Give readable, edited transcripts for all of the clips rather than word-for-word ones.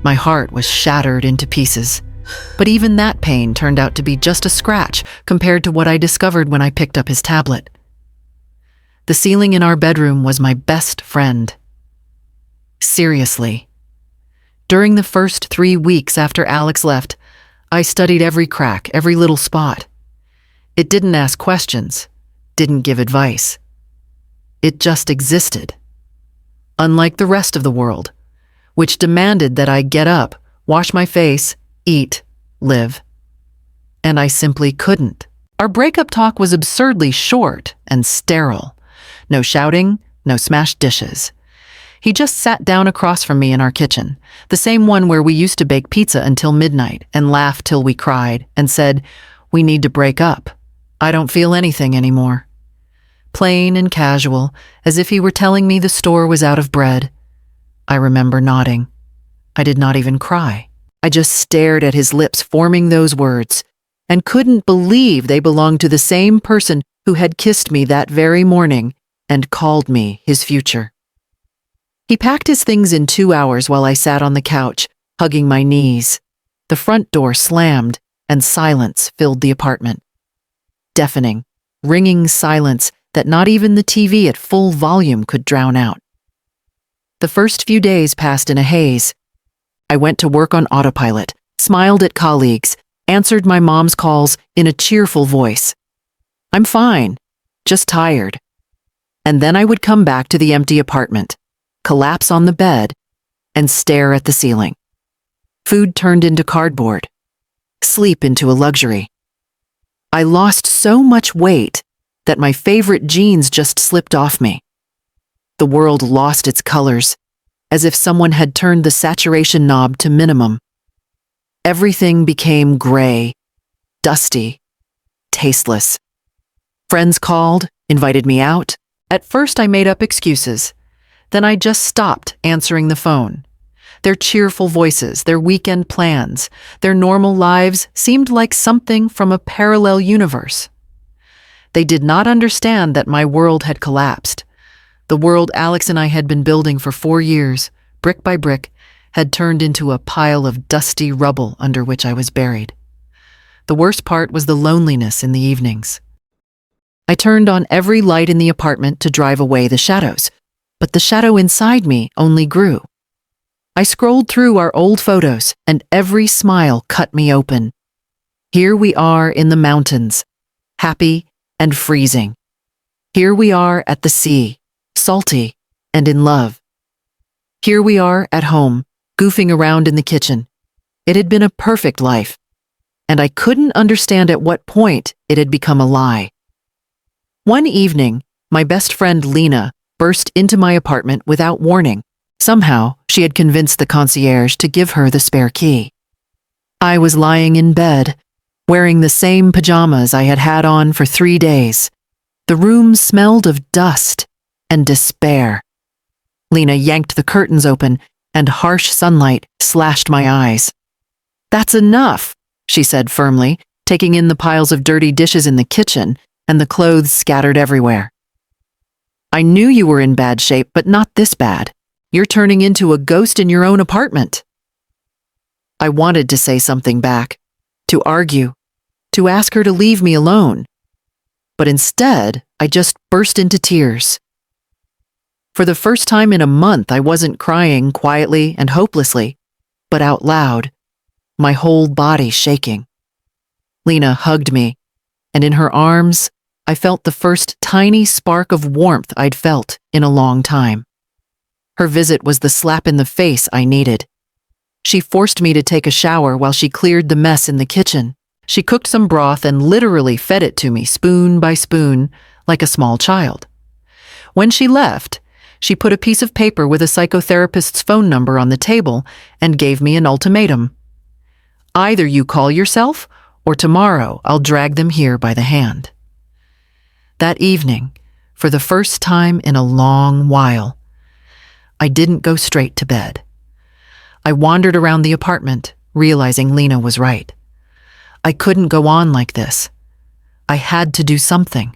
My heart was shattered into pieces. But even that pain turned out to be just a scratch compared to what I discovered when I picked up his tablet. The ceiling in our bedroom was my best friend. Seriously. During the first 3 weeks after Alex left, I studied every crack, every little spot. It didn't ask questions, didn't give advice. It just existed. Unlike the rest of the world, which demanded that I get up, wash my face, eat, live. And I simply couldn't. Our breakup talk was absurdly short and sterile. No shouting, no smashed dishes. He just sat down across from me in our kitchen, the same one where we used to bake pizza until midnight and laugh till we cried, and said, "We need to break up. I don't feel anything anymore." Plain and casual, as if he were telling me the store was out of bread. I remember nodding. I did not even cry. I just stared at his lips forming those words, and couldn't believe they belonged to the same person who had kissed me that very morning and called me his future. He packed his things in 2 hours while I sat on the couch, hugging my knees. The front door slammed, and silence filled the apartment. Deafening, ringing silence that not even the TV at full volume could drown out. The first few days passed in a haze. I went to work on autopilot, smiled at colleagues, answered my mom's calls in a cheerful voice. "I'm fine, just tired." And then I would come back to the empty apartment, collapse on the bed, and stare at the ceiling. Food turned into cardboard, sleep into a luxury. I lost so much weight that my favorite jeans just slipped off me. The world lost its colors, as if someone had turned the saturation knob to minimum. Everything became gray, dusty, tasteless. Friends called, invited me out. At first I made up excuses. Then I just stopped answering the phone. Their cheerful voices, their weekend plans, their normal lives seemed like something from a parallel universe. They did not understand that my world had collapsed. The world Alex and I had been building for 4 years, brick by brick, had turned into a pile of dusty rubble under which I was buried. The worst part was the loneliness in the evenings. I turned on every light in the apartment to drive away the shadows, but the shadow inside me only grew. I scrolled through our old photos, and every smile cut me open. Here we are in the mountains, happy and freezing. Here we are at the sea, salty and in love. Here we are at home, goofing around in the kitchen. It had been a perfect life, and I couldn't understand at what point it had become a lie. One evening, my best friend Lena burst into my apartment without warning. Somehow, she had convinced the concierge to give her the spare key. I was lying in bed, wearing the same pajamas I had had on for 3 days. The room smelled of dust and despair. Lena yanked the curtains open, and harsh sunlight slashed my eyes. "That's enough," she said firmly, taking in the piles of dirty dishes in the kitchen and the clothes scattered everywhere. "I knew you were in bad shape, but not this bad. You're turning into a ghost in your own apartment." I wanted to say something back, to argue, to ask her to leave me alone. But instead, I just burst into tears. For the first time in a month, I wasn't crying quietly and hopelessly, but out loud, my whole body shaking. Lena hugged me, and in her arms, I felt the first tiny spark of warmth I'd felt in a long time. Her visit was the slap in the face I needed. She forced me to take a shower while she cleared the mess in the kitchen. She cooked some broth and literally fed it to me spoon by spoon, like a small child. When she left, she put a piece of paper with a psychotherapist's phone number on the table and gave me an ultimatum. "Either you call yourself, or tomorrow I'll drag them here by the hand." That evening, for the first time in a long while, I didn't go straight to bed. I wandered around the apartment, realizing Lena was right. I couldn't go on like this. I had to do something.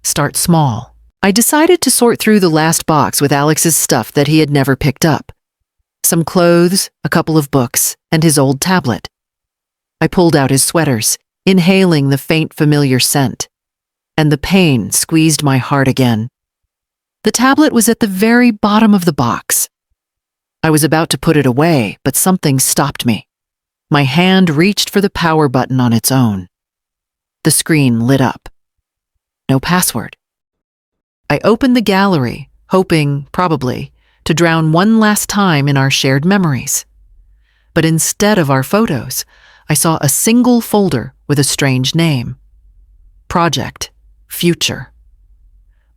Start small. I decided to sort through the last box with Alex's stuff that he had never picked up. Some clothes, a couple of books, and his old tablet. I pulled out his sweaters, inhaling the faint familiar scent, and the pain squeezed my heart again. The tablet was at the very bottom of the box. I was about to put it away, but something stopped me. My hand reached for the power button on its own. The screen lit up. No password. I opened the gallery, hoping, probably, to drown one last time in our shared memories. But instead of our photos, I saw a single folder with a strange name. Project Future.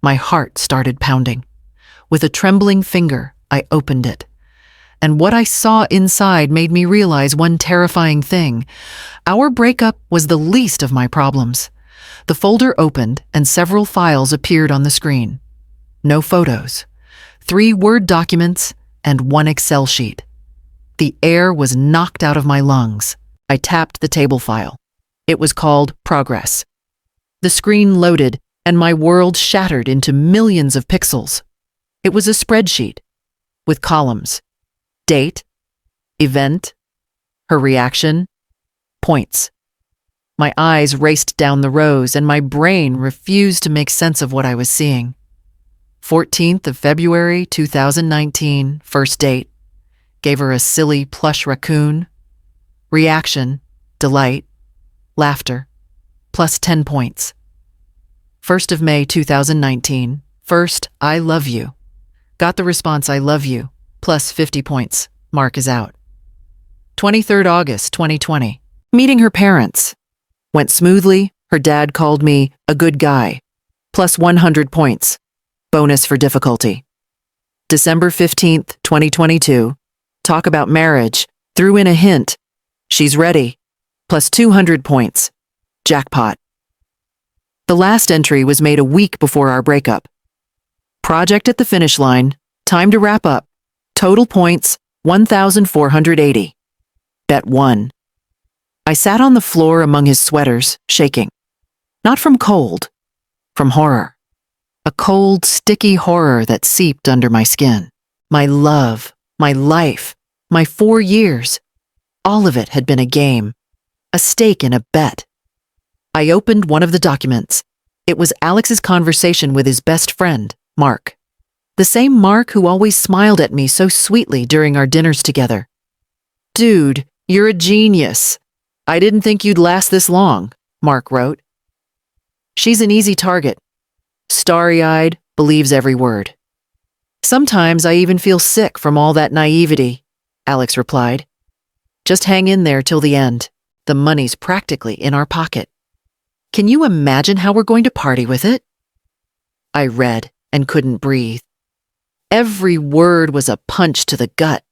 My heart started pounding. With a trembling finger, I opened it. And what I saw inside made me realize one terrifying thing. Our breakup was the least of my problems. The folder opened and several files appeared on the screen. No photos, 3 Word documents, and 1 Excel sheet. The air was knocked out of my lungs. I tapped the table file. It was called Progress. The screen loaded, and my world shattered into millions of pixels. It was a spreadsheet with columns. Date, event, her reaction, points. My eyes raced down the rows, and my brain refused to make sense of what I was seeing. 14th of February, 2019, first date. Gave her a silly plush raccoon. Reaction, delight, laughter, plus 10 points. 1st of May, 2019, first, I love you. Got the response, I love you, plus 50 points. Mark is out. 23rd August, 2020, meeting her parents. Went smoothly. Her dad called me a good guy, plus 100 points. Bonus for difficulty. December 15th, 2022, talk about marriage. Threw in a hint. She's ready, plus 200 points. Jackpot. The last entry was made a week before our breakup. Project at the finish line. Time to wrap up. Total points, 1,480. Bet 1. I sat on the floor among his sweaters, shaking. Not from cold, from horror. A cold, sticky horror that seeped under my skin. My love, my life, my 4 years. All of it had been a game, a stake in a bet. I opened one of the documents. It was Alex's conversation with his best friend, Mark. The same Mark who always smiled at me so sweetly during our dinners together. Dude, you're a genius. I didn't think you'd last this long, Mark wrote. She's an easy target. Starry-eyed, believes every word. Sometimes I even feel sick from all that naivety, Alex replied. Just hang in there till the end. The money's practically in our pocket. Can you imagine how we're going to party with it? I read and couldn't breathe. Every word was a punch to the gut.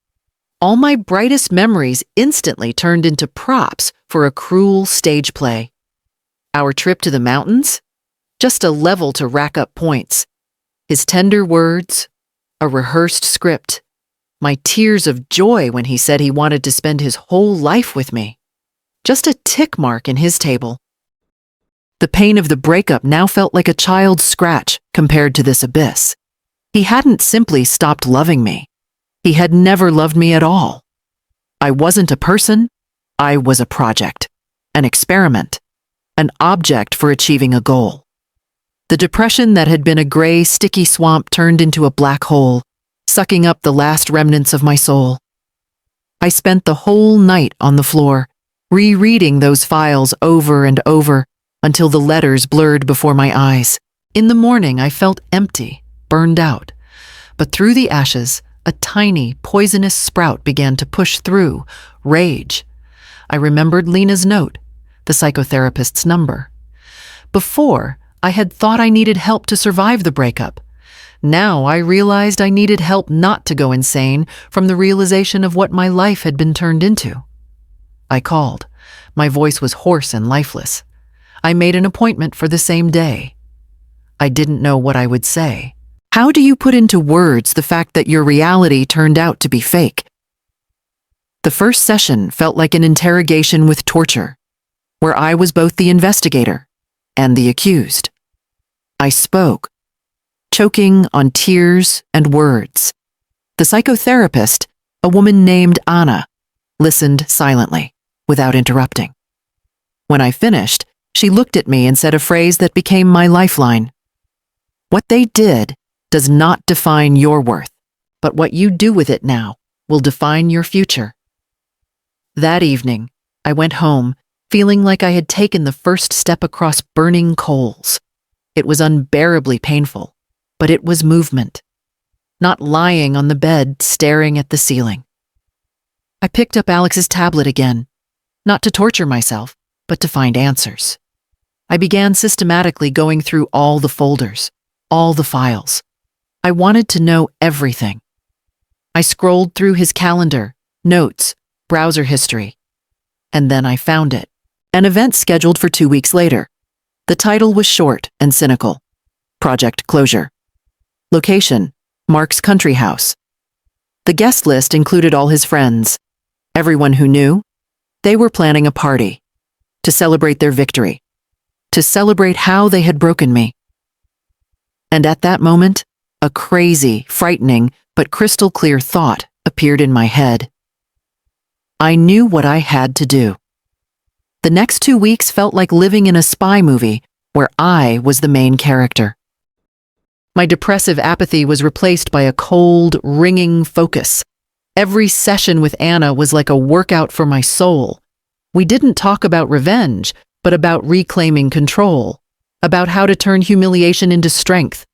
All my brightest memories instantly turned into props for a cruel stage play. Our trip to the mountains? Just a level to rack up points. His tender words, a rehearsed script. My tears of joy when he said he wanted to spend his whole life with me. Just a tick mark in his table. The pain of the breakup now felt like a child's scratch compared to this abyss. He hadn't simply stopped loving me. He had never loved me at all. I wasn't a person. I was a project, an experiment, an object for achieving a goal. The depression that had been a gray, sticky swamp turned into a black hole, sucking up the last remnants of my soul. I spent the whole night on the floor, rereading those files over and over until the letters blurred before my eyes. In the morning, I felt empty, burned out. But through the ashes, a tiny, poisonous sprout began to push through, rage. I remembered Lena's note, the psychotherapist's number. Before, I had thought I needed help to survive the breakup. Now I realized I needed help not to go insane from the realization of what my life had been turned into. I called. My voice was hoarse and lifeless. I made an appointment for the same day. I didn't know what I would say. How do you put into words the fact that your reality turned out to be fake? The first session felt like an interrogation with torture, where I was both the investigator and the accused. I spoke, choking on tears and words. The psychotherapist, A woman named Anna listened silently, without interrupting. When I finished, she looked at me and said a phrase that became my lifeline. What they did does not define your worth, but what you do with it now will define your future. That evening, I went home feeling like I had taken the first step across burning coals. It was unbearably painful, but it was movement, not lying on the bed staring at the ceiling. I picked up Alex's tablet again, not to torture myself, but to find answers. I began systematically going through all the folders, all the files. I wanted to know everything. I scrolled through his calendar, notes, browser history, and then I found it. An event scheduled for 2 weeks later. The title was short and cynical. Project Closure. Location, Mark's country house. The guest list included all his friends. Everyone who knew, they were planning a party to celebrate their victory, to celebrate how they had broken me. And at that moment, a crazy, frightening, but crystal clear thought appeared in my head. I knew what I had to do. The next 2 weeks felt like living in a spy movie where I was the main character. My depressive apathy was replaced by a cold, ringing focus. Every session with Anna was like a workout for my soul. We didn't talk about revenge, but about reclaiming control, about how to turn humiliation into strength.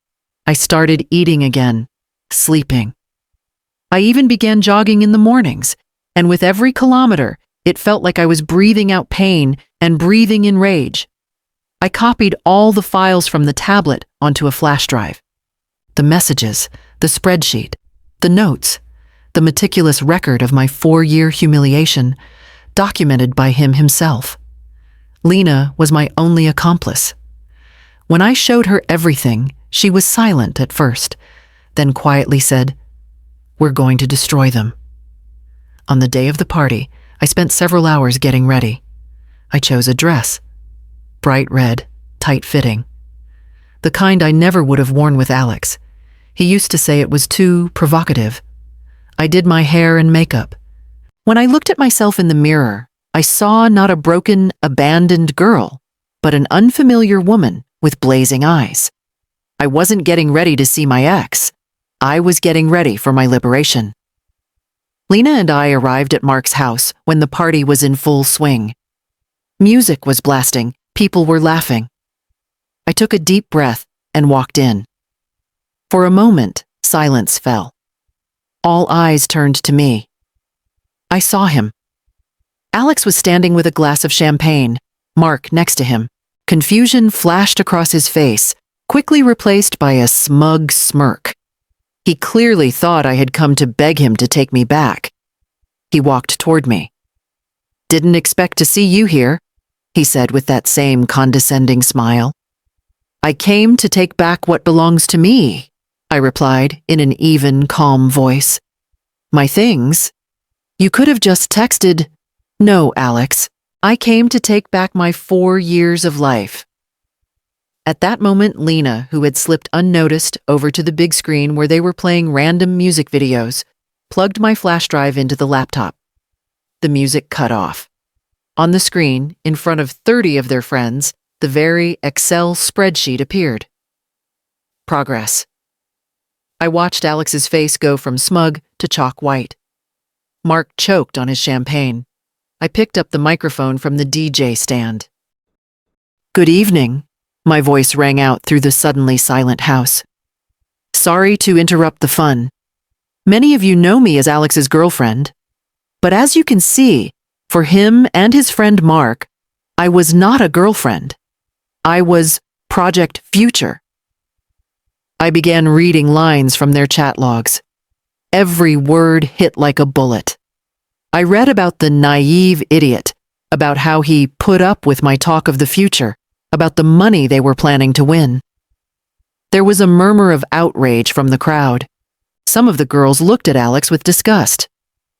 I started eating again, sleeping. I even began jogging in the mornings, and with every kilometer, it felt like I was breathing out pain and breathing in rage. I copied all the files from the tablet onto a flash drive. The messages, the spreadsheet, the notes, the meticulous record of my 4-year humiliation, documented by him himself. Lena was my only accomplice. When I showed her everything, she was silent at first, then quietly said, "We're going to destroy them." On the day of the party, I spent several hours getting ready. I chose a dress, bright red, tight-fitting, the kind I never would have worn with Alex. He used to say it was too provocative. I did my hair and makeup. When I looked at myself in the mirror, I saw not a broken, abandoned girl, but an unfamiliar woman with blazing eyes. I wasn't getting ready to see my ex. I was getting ready for my liberation. Lena and I arrived at Mark's house when the party was in full swing. Music was blasting, people were laughing. I took a deep breath and walked in. For a moment, silence fell. All eyes turned to me. I saw him. Alex was standing with a glass of champagne, Mark next to him. Confusion flashed across his face, quickly replaced by a smug smirk. He clearly thought I had come to beg him to take me back. He walked toward me. "Didn't expect to see you here," he said with that same condescending smile. "I came to take back what belongs to me," I replied in an even, calm voice. "My things? You could have just texted." "No, Alex. I came to take back my 4 years of life." At that moment, Lena, who had slipped unnoticed over to the big screen where they were playing random music videos, plugged my flash drive into the laptop. The music cut off. On the screen, in front of 30 of their friends, the very Excel spreadsheet appeared. Progress. I watched Alex's face go from smug to chalk white. Mark choked on his champagne. I picked up the microphone from the DJ stand. "Good evening," my voice rang out through the suddenly silent house. "Sorry to interrupt the fun. Many of you know me as Alex's girlfriend. But as you can see, for him and his friend Mark, I was not a girlfriend. I was Project Future." I began reading lines from their chat logs. Every word hit like a bullet. I read about the naive idiot, about how he put up with my talk of the future, about the money they were planning to win. There was a murmur of outrage from the crowd. Some of the girls looked at Alex with disgust.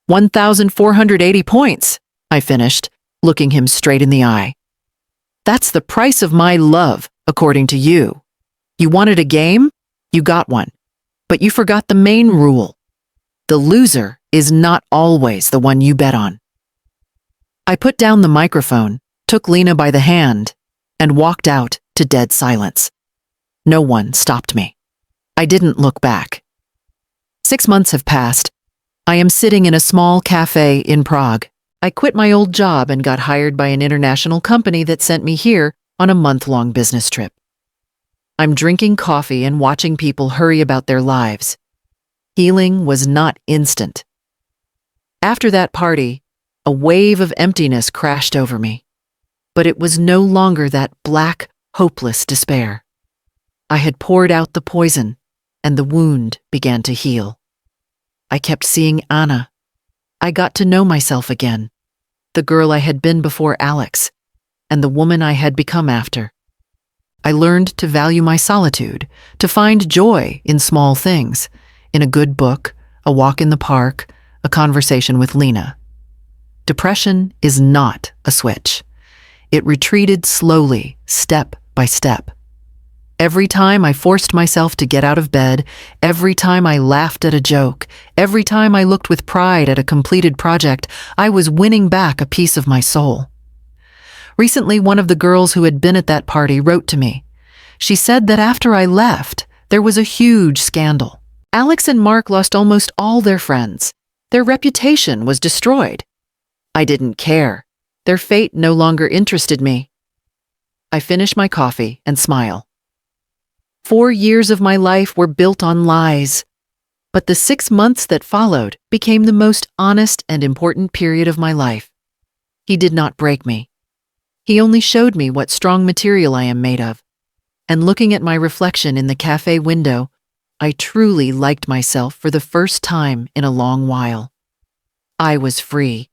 1,480 points, I finished, looking him straight in the eye. "That's the price of my love, according to you. You wanted a game? You got one. But you forgot the main rule. The loser is not always the one you bet on. I put down the microphone, took Lena by the hand, and walked out to dead silence. No one stopped me. I didn't look back. 6 months have passed. I am sitting in a small cafe in Prague. I quit my old job and got hired by an international company that sent me here on a month-long business trip. I'm drinking coffee and watching people hurry about their lives. Healing was not instant. After that party, a wave of emptiness crashed over me. But it was no longer that black, hopeless despair. I had poured out the poison, and the wound began to heal. I kept seeing Anna. I got to know myself again, the girl I had been before Alex, and the woman I had become after. I learned to value my solitude, to find joy in small things, in a good book, a walk in the park, a conversation with Lena. Depression is not a switch. It retreated slowly, step by step. Every time I forced myself to get out of bed, every time I laughed at a joke, every time I looked with pride at a completed project, I was winning back a piece of my soul. Recently, one of the girls who had been at that party wrote to me. She said that after I left, there was a huge scandal. Alex and Mark lost almost all their friends. Their reputation was destroyed. I didn't care. Their fate no longer interested me. I finish my coffee and smile. 4 years of my life were built on lies, but the 6 months that followed became the most honest and important period of my life. He did not break me. He only showed me what strong material I am made of. And looking at my reflection in the cafe window, I truly liked myself for the first time in a long while. I was free.